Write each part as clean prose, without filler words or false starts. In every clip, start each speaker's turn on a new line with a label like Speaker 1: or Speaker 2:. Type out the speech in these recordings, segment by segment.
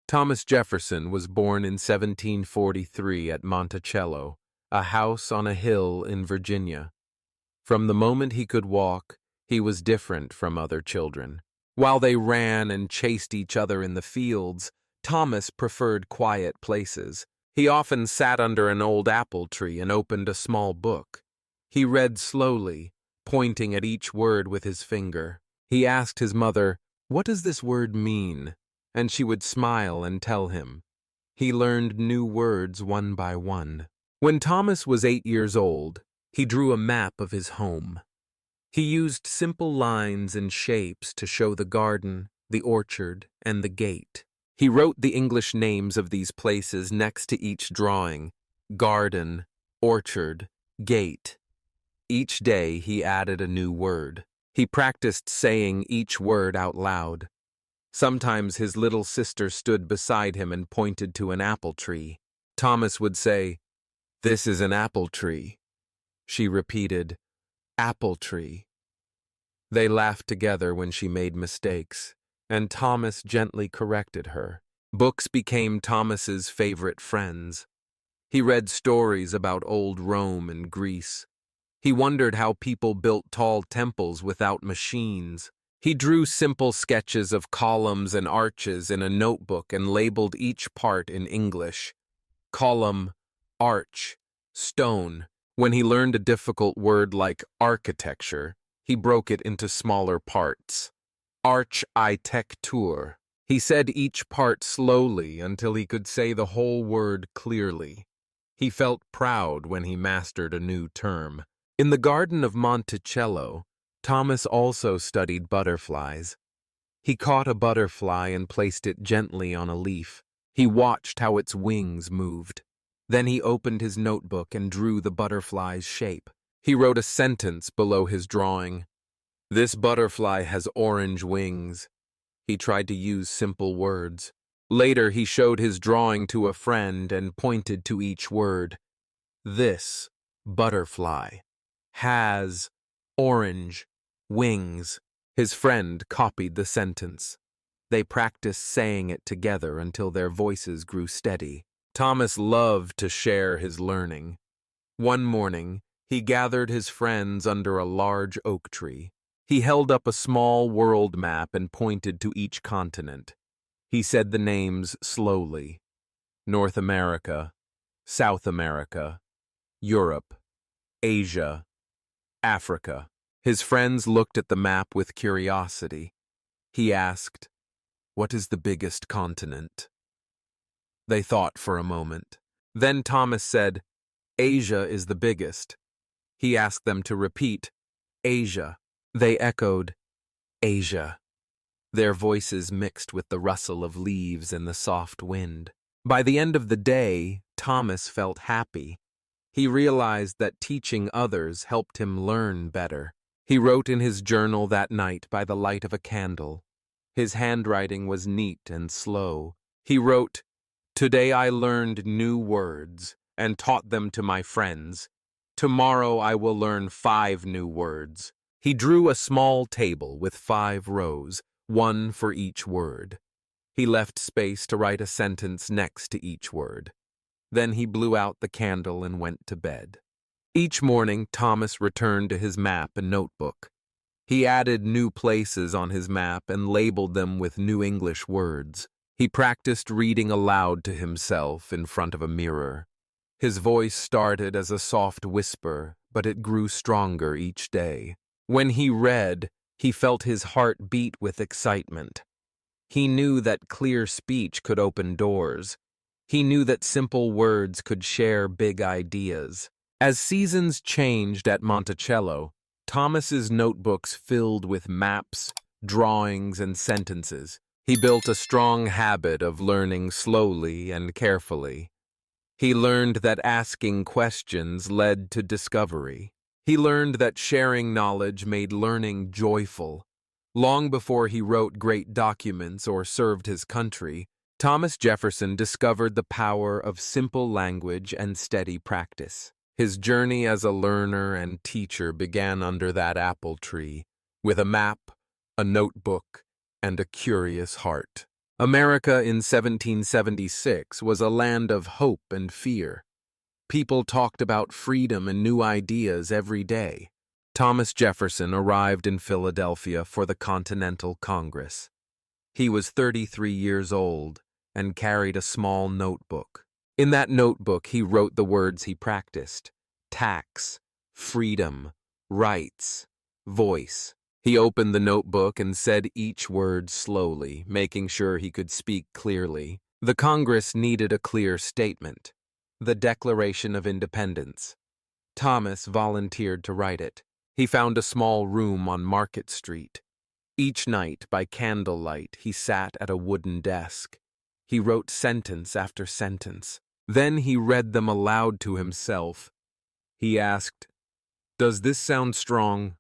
Speaker 1: Thomas Jefferson was born in 1743 at Monticello, a house on a hill in Virginia. From the moment he could walk, he was different from other children. While they ran and chased each other in the fields, Thomas preferred quiet places. He often sat under an old apple tree and opened a small book. He read slowly, pointing at each word with his finger. He asked his mother, "What does this word mean?" And she would smile and tell him. He learned new words one by one. When Thomas was 8 years old, he drew a map of his home. He used simple lines and shapes to show the garden, the orchard, and the gate. He wrote the English names of these places next to each drawing: garden, orchard, gate. Each day he added a new word. He practiced saying each word out loud. Sometimes his little sister stood beside him and pointed to an apple tree. Thomas would say, "This is an apple tree." She repeated, "Apple tree." They laughed together when she made mistakes, and Thomas gently corrected her. Books became Thomas's favorite friends. He read stories about old Rome and Greece. He wondered how people built tall temples without machines. He drew simple sketches of columns and arches in a notebook and labeled each part in English. Column, arch, stone. When he learned a difficult word like architecture, he broke it into smaller parts. Architecture. He said each part slowly until he could say the whole word clearly. He felt proud when he mastered a new term. In the garden of Monticello, Thomas also studied butterflies. He caught a butterfly and placed it gently on a leaf. He watched how its wings moved. Then he opened his notebook and drew the butterfly's shape. He wrote a sentence below his drawing. "This butterfly has orange wings." He tried to use simple words. Later, he showed his drawing to a friend and pointed to each word. "This butterfly has orange wings." His friend copied the sentence. They practiced saying it together until their voices grew steady. Thomas loved to share his learning. One morning, he gathered his friends under a large oak tree. He held up a small world map and pointed to each continent. He said the names slowly: North America, South America, Europe, Asia, Africa. His friends looked at the map with curiosity. He asked, "What is the biggest continent?" They thought for a moment. Then Thomas said, "Asia is the biggest." He asked them to repeat, "Asia." They echoed, "Asia." Their voices mixed with the rustle of leaves and the soft wind. By the end of the day, Thomas felt happy. He realized that teaching others helped him learn better. He wrote in his journal that night by the light of a candle. His handwriting was neat and slow. He wrote, "Today I learned new words and taught them to my friends. Tomorrow I will learn 5 new words." He drew a small table with 5 rows, one for each word. He left space to write a sentence next to each word. Then he blew out the candle and went to bed. Each morning, Thomas returned to his map and notebook. He added new places on his map and labeled them with new English words. He practiced reading aloud to himself in front of a mirror. His voice started as a soft whisper, but it grew stronger each day. When he read, he felt his heart beat with excitement. He knew that clear speech could open doors. He knew that simple words could share big ideas. As seasons changed at Monticello, Thomas's notebooks filled with maps, drawings, and sentences. He built a strong habit of learning slowly and carefully. He learned that asking questions led to discovery. He learned that sharing knowledge made learning joyful. Long before he wrote great documents or served his country, Thomas Jefferson discovered the power of simple language and steady practice. His journey as a learner and teacher began under that apple tree, with a map, a notebook, and a curious heart. America in 1776 was a land of hope and fear. People talked about freedom and new ideas every day. Thomas Jefferson arrived in Philadelphia for the Continental Congress. He was 33 years old and carried a small notebook. In that notebook, he wrote the words he practiced: tax, freedom, rights, voice. He opened the notebook and said each word slowly, making sure he could speak clearly. The Congress needed a clear statement: the Declaration of Independence. Thomas volunteered to write it. He found a small room on Market Street. Each night, by candlelight, he sat at a wooden desk. He wrote sentence after sentence. Then he read them aloud to himself. He asked, "Does this sound strong?"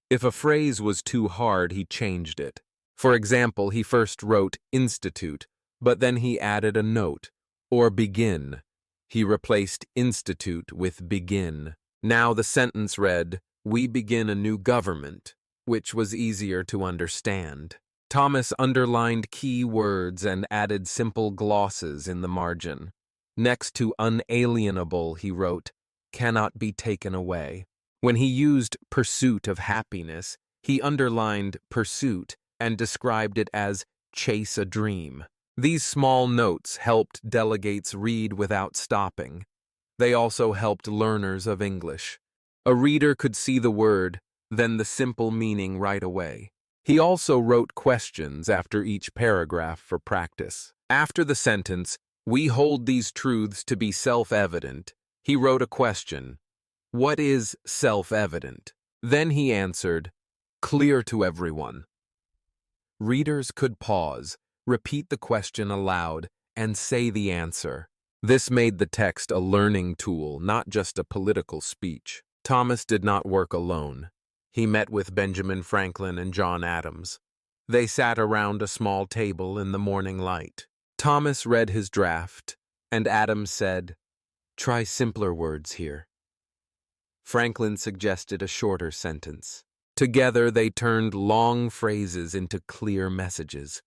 Speaker 1: If a phrase was too hard, he changed it. For example, he first wrote institute, but then he added a note, or begin. He replaced institute with begin. Now the sentence read, "We begin a new government," which was easier to understand. Thomas underlined key words and added simple glosses in the margin. Next to unalienable, he wrote, "cannot be taken away." When he used pursuit of happiness, he underlined pursuit and described it as chase a dream. These small notes helped delegates read without stopping. They also helped learners of English. A reader could see the word, then the simple meaning right away. He also wrote questions after each paragraph for practice. After the sentence, "We hold these truths to be self-evident," he wrote a question: "What is self-evident?" Then he answered, "Clear to everyone." Readers could pause, repeat the question aloud, and say the answer. This made the text a learning tool, not just a political speech. Thomas did not work alone. He met with Benjamin Franklin and John Adams. They sat around a small table in the morning light. Thomas read his draft, and Adams said, "Try simpler words here." Franklin suggested a shorter sentence. Together they turned long phrases into clear messages.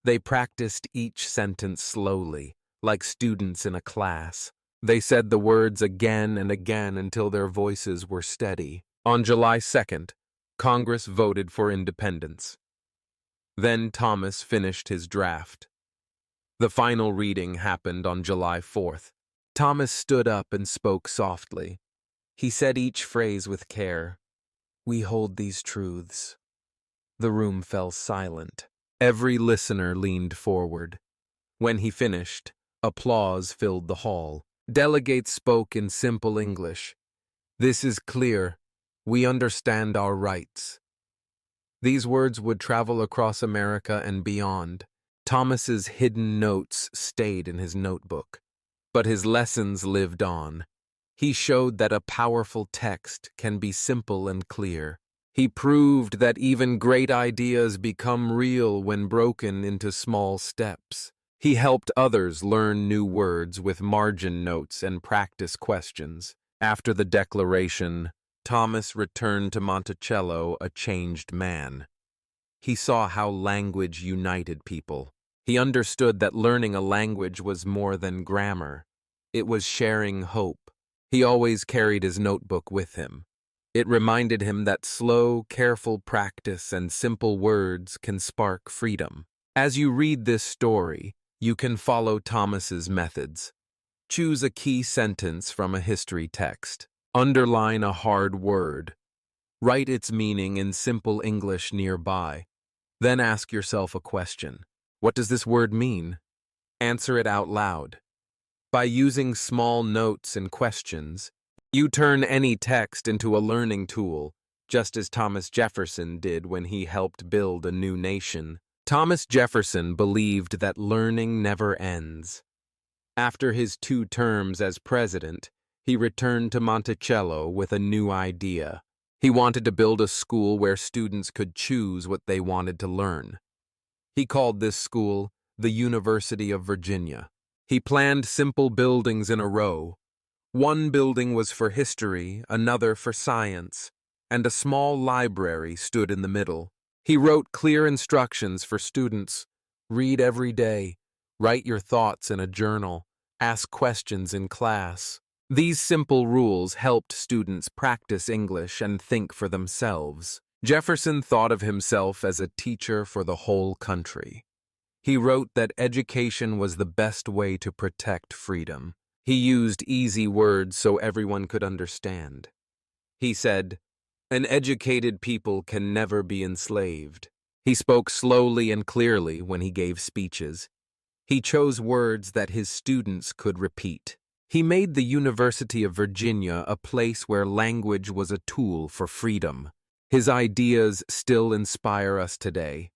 Speaker 1: They practiced each sentence slowly, like students in a class. They said the words again and again until their voices were steady. On July 2nd, Congress voted for independence. Then Thomas finished his draft. The final reading happened on July 4th. Thomas stood up and spoke softly. He said each phrase with care. "We hold these truths." The room fell silent. Every listener leaned forward. When he finished, applause filled the hall. Delegates spoke in simple English. "This is clear. We understand our rights." These words would travel across America and beyond. Thomas's hidden notes stayed in his notebook, but his lessons lived on. He showed that a powerful text can be simple and clear. He proved that even great ideas become real when broken into small steps. He helped others learn new words with margin notes and practice questions. After the Declaration, Thomas returned to Monticello a changed man. He saw how language united people. He understood that learning a language was more than grammar. It was sharing hope. He always carried his notebook with him. It reminded him that slow, careful practice and simple words can spark freedom. As you read this story, you can follow Thomas's methods. Choose a key sentence from a history text. Underline a hard word. Write its meaning in simple English nearby. Then ask yourself a question. What does this word mean? Answer it out loud. By using small notes and questions, you turn any text into a learning tool, just as Thomas Jefferson did when he helped build a new nation. Thomas Jefferson believed that learning never ends. After his 2 terms as president, he returned to Monticello with a new idea. He wanted to build a school where students could choose what they wanted to learn. He called this school the University of Virginia. He planned simple buildings in a row. One building was for history, another for science, and a small library stood in the middle. He wrote clear instructions for students: Read every day. Write your thoughts in a journal. Ask questions in class. These simple rules helped students practice English and think for themselves. Jefferson thought of himself as a teacher for the whole country. He wrote that education was the best way to protect freedom. He used easy words so everyone could understand. He said, "An educated people can never be enslaved." He spoke slowly and clearly when he gave speeches. He chose words that his students could repeat. He made the University of Virginia a place where language was a tool for freedom. His ideas still inspire us today.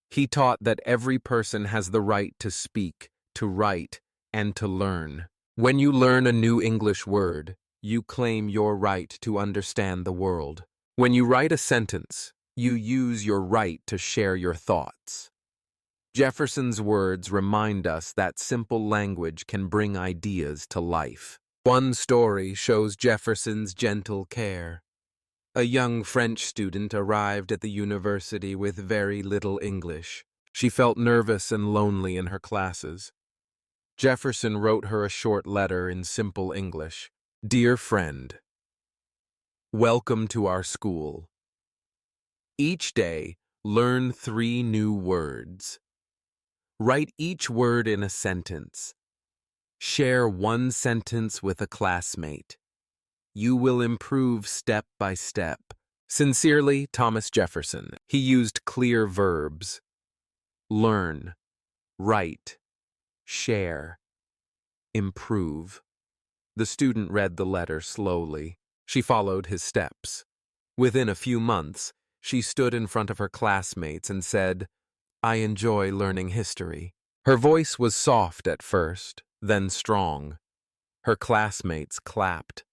Speaker 1: He taught that every person has the right to speak, to write, and to learn. When you learn a new English word, you claim your right to understand the world. When you write a sentence, you use your right to share your thoughts. Jefferson's words remind us that simple language can bring ideas to life. One story shows Jefferson's gentle care. A young French student arrived at the university with very little English. She felt nervous and lonely in her classes. Jefferson wrote her a short letter in simple English. "Dear friend, welcome to our school. Each day, learn 3 new words. Write each word in a sentence. Share one sentence with a classmate. You will improve step by step. Sincerely, Thomas Jefferson." He used clear verbs. Learn, write, share, improve. The student read the letter slowly. She followed his steps. Within a few months, she stood in front of her classmates and said, "I enjoy learning history." Her voice was soft at first, then strong. Her classmates clapped.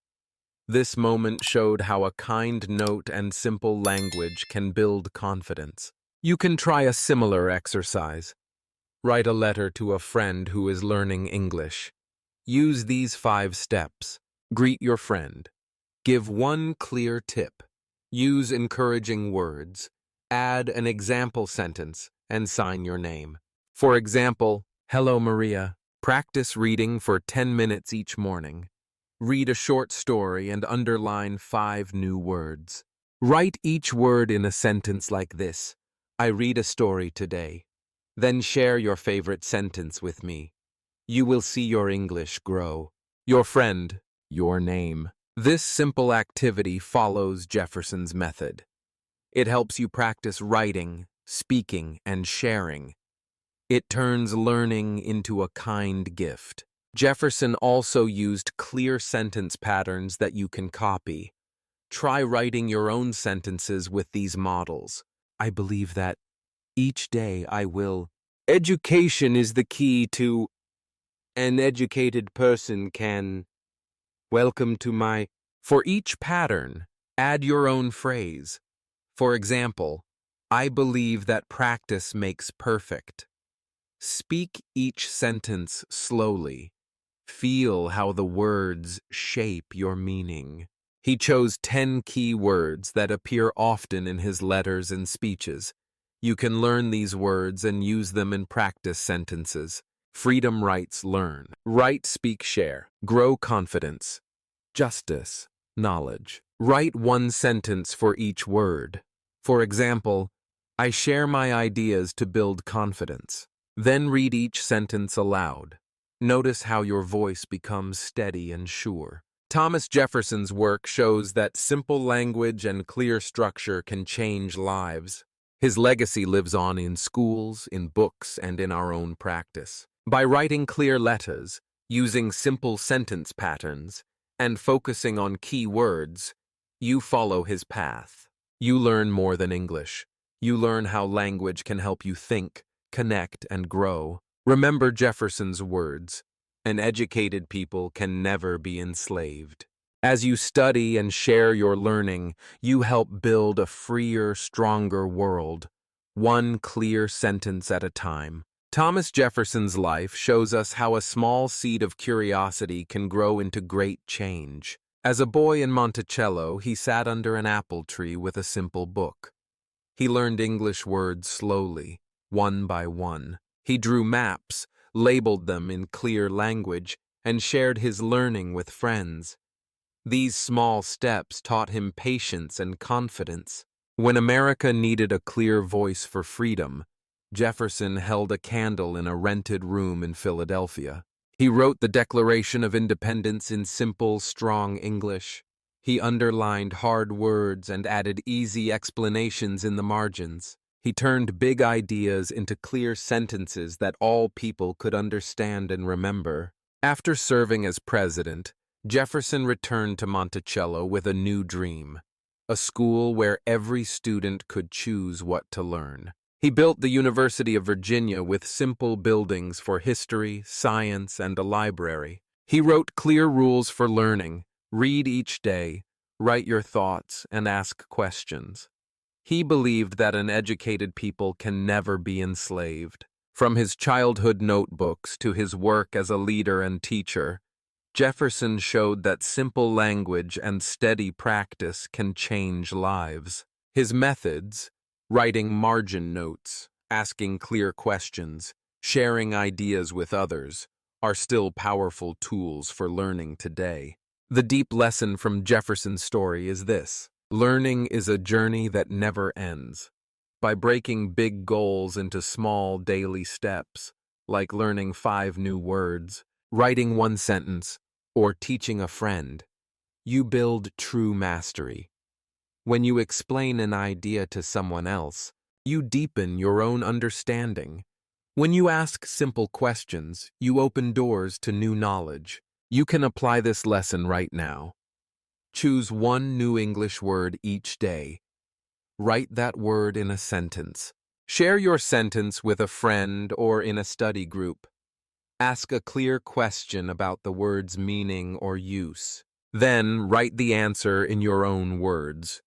Speaker 1: This moment showed how a kind note and simple language can build confidence. You can try a similar exercise. Write a letter to a friend who is learning English. Use these 5 steps. Greet your friend. Give one clear tip. Use encouraging words. Add an example sentence and sign your name. For example, "Hello, Maria." Practice reading for 10 minutes each morning. Read a short story and underline 5 new words. Write each word in a sentence like this: "I read a story today." Then share your favorite sentence with me. You will see your English grow. Your friend, your name. This simple activity follows Jefferson's method. It helps you practice writing, speaking, and sharing. It turns learning into a kind gift. Jefferson also used clear sentence patterns that you can copy. Try writing your own sentences with these models. I believe that each day I will. Education is the key to an educated person can. Welcome to my. For each pattern, add your own phrase. For example, I believe that practice makes perfect. Speak each sentence slowly. Feel how the words shape your meaning. He chose 10 key words that appear often in his letters and speeches. You can learn these words and use them in practice sentences. Freedom, rights, learn. Write, speak, share. Grow confidence. Justice, knowledge. Write one sentence for each word. For example, I share my ideas to build confidence. Then read each sentence aloud. Notice how your voice becomes steady and sure. Thomas Jefferson's work shows that simple language and clear structure can change lives. His legacy lives on in schools, in books, and in our own practice. By writing clear letters, using simple sentence patterns, and focusing on key words, you follow his path. You learn more than English. You learn how language can help you think, connect, and grow. Remember Jefferson's words: an educated people can never be enslaved. As you study and share your learning, you help build a freer, stronger world, one clear sentence at a time. Thomas Jefferson's life shows us how a small seed of curiosity can grow into great change. As a boy in Monticello, he sat under an apple tree with a simple book. He learned English words slowly, one by one. He drew maps, labeled them in clear language, and shared his learning with friends. These small steps taught him patience and confidence. When America needed a clear voice for freedom, Jefferson held a candle in a rented room in Philadelphia. He wrote the Declaration of Independence in simple, strong English. He underlined hard words and added easy explanations in the margins. He turned big ideas into clear sentences that all people could understand and remember. After serving as president, Jefferson returned to Monticello with a new dream, a school where every student could choose what to learn. He built the University of Virginia with simple buildings for history, science, and a library. He wrote clear rules for learning: read each day, write your thoughts, and ask questions. He believed that an educated people can never be enslaved. From his childhood notebooks to his work as a leader and teacher, Jefferson showed that simple language and steady practice can change lives. His methods, writing margin notes, asking clear questions, sharing ideas with others, are still powerful tools for learning today. The deep lesson from Jefferson's story is this: learning is a journey that never ends. By breaking big goals into small daily steps, like learning 5 new words, writing 1 sentence, or teaching a friend, you build true mastery. When you explain an idea to someone else, you deepen your own understanding. When you ask simple questions, you open doors to new knowledge. You can apply this lesson right now. Choose 1 new English word each day. Write that word in a sentence. Share your sentence with a friend or in a study group. Ask a clear question about the word's meaning or use. Then write the answer in your own words.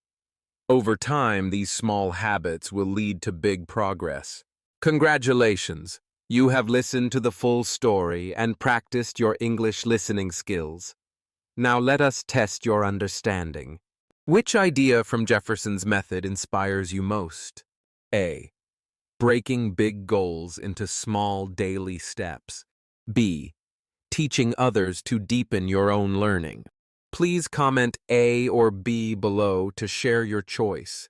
Speaker 1: Over time, these small habits will lead to big progress. Congratulations! You have listened to the full story and practiced your English listening skills. Now let us test your understanding. Which idea from Jefferson's method inspires you most? A. Breaking big goals into small daily steps. B. Teaching others to deepen your own learning. Please comment A or B below to share your choice.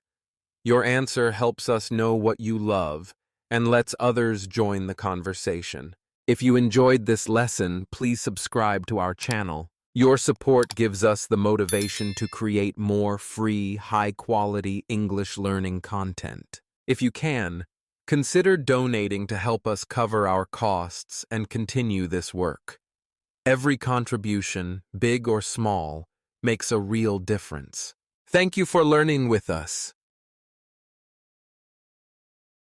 Speaker 1: Your answer helps us know what you love and lets others join the conversation. If you enjoyed this lesson, please subscribe to our channel. Your support gives us the motivation to create more free, high-quality English learning content. If you can, consider donating to help us cover our costs and continue this work. Every contribution, big or small, makes a real difference. Thank you for learning with us.